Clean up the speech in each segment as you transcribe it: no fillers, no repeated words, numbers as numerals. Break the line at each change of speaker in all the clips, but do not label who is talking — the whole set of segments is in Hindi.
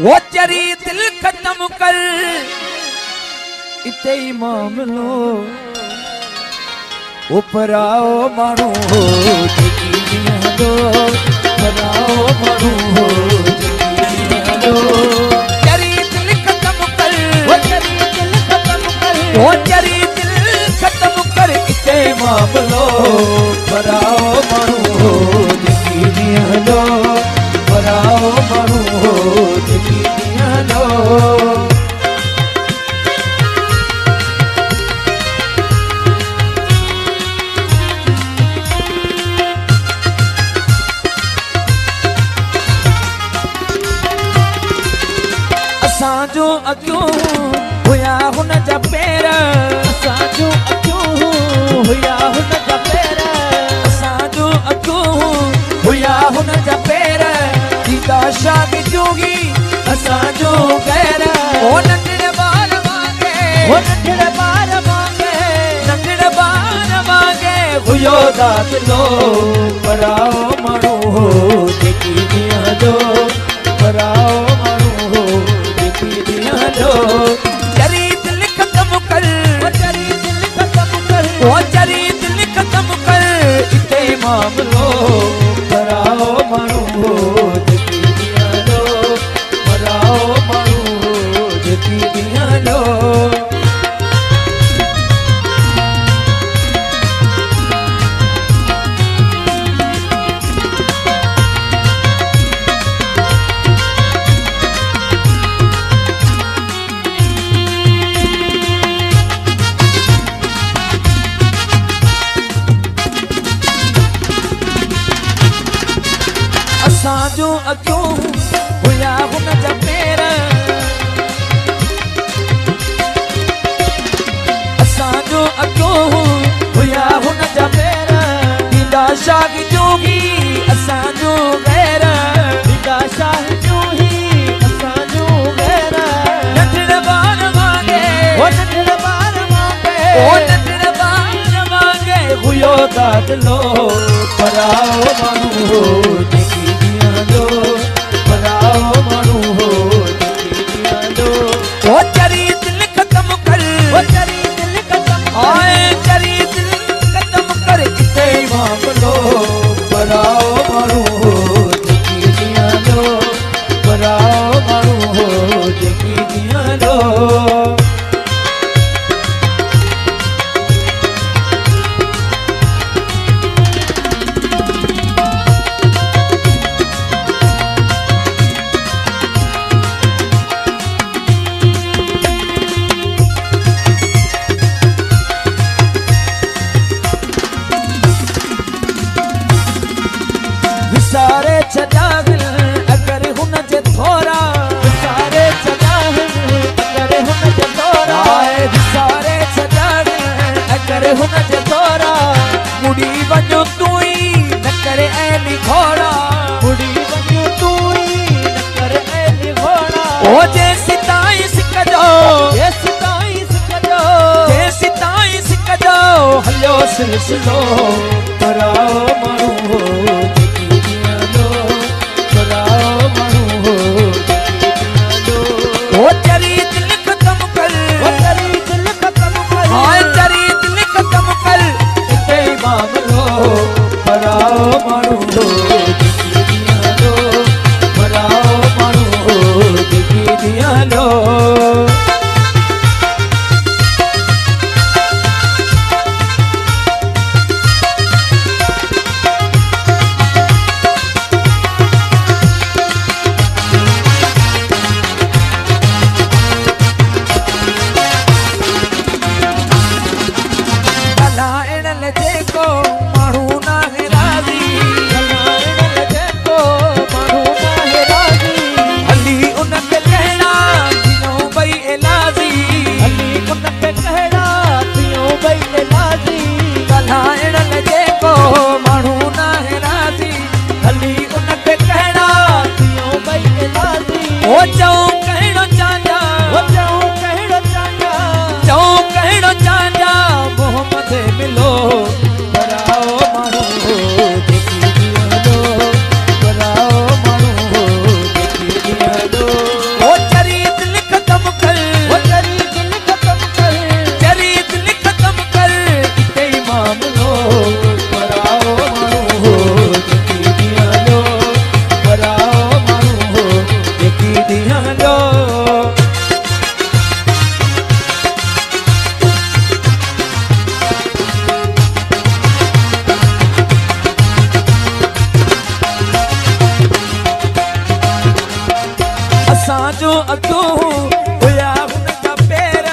वो चरी दिल खत्म कर इते ही मामलो उपराओ मानू हो दो पराओ मानू हो दो चरी दिल खत्म कर वो चरी दिल खत्म कर वो चरी दिल खत्म कर इते मामलो पराओ मानू हो दो पराओ मानू हो दो असांजो अखियूं हुया हुन जा पेर असांजो अखियूं हुया हुन जा पेर असांजो अखियूं हुया हुन जा पेर दीदा शादी जोगी असांजो गैर ओ नंढड़े ॿार वांगे ओ नंढड़े ॿार वांगे नंढड़े ॿार वांगे हुयो दादलो पराओ माण्हू हो जेकी ॾींहं जो पराओ माण्हू हो चरी दिल खत्म कर वो चरी दिल खत्म कर वो चरी दिल खत्म कर इते मामलो पराओ मानू हो जेकी दिया लो पराओ मानू हो जेकी दिया लो असांजो अखियूं हुया हुन जा पेर असांजो अखियूं हुया हुन जा पेर दीदा शाह जोगी असांजो गैर दीदा शाह जोगी असांजो गैर नंढड़े ॿार वांगे ओ नंढड़े ॿार वांगे ओ नंढड़े ॿार वांगे हुयो दादलो पराओ माण्हू हो पराओ मानू हो वो चरी दिल खत्म कर वो चरी दिल खत्म आए चरी दिल खत्म कर इते मामलो पराओ मानू हो पराओ मानू हो जेकी दिया लो सारे छजागिल अगर हुन जे थोरा सारे छजागिल अगर हुन जे थोरा सारे छजागिल अगर हुन जे थोरा मुड़ी वञो तू ही न करे ऐली घोड़ा मुड़ी वञो तू ही न करे ऐली घोड़ा ओ जे सिताई सिकजो जे सिताई सिकजो जे सिताई सिकजो हलियो सिलसिलो पराओ माण्हू हो वो चरी दिल खत्म कर वो चरी दिल खत्म कर हाँ चरी दिल खत्म कर इते मामलो पराओ मानू हो जेकी दिया लो पराओ मानू हो जेकी दिया लो असांजो अखियूं हुया हुन जा पेर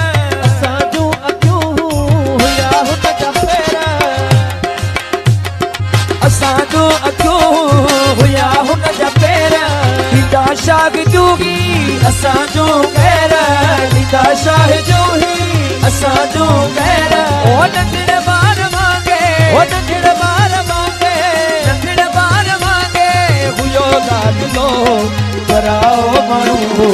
असांजूं अखियूं हुया हुन जा पेर
असांजो अखियूं हुया हुन जा पेर ॾींदा शाग जूही असांजो गैर ॾींदा शाह जूही असांजो गैर ओ नंढड़े ॿार वांगे ओ नंढड़े ॿार वांगे नंढड़े ॿार वांगे हुयो दादिलो कराओ माण्हू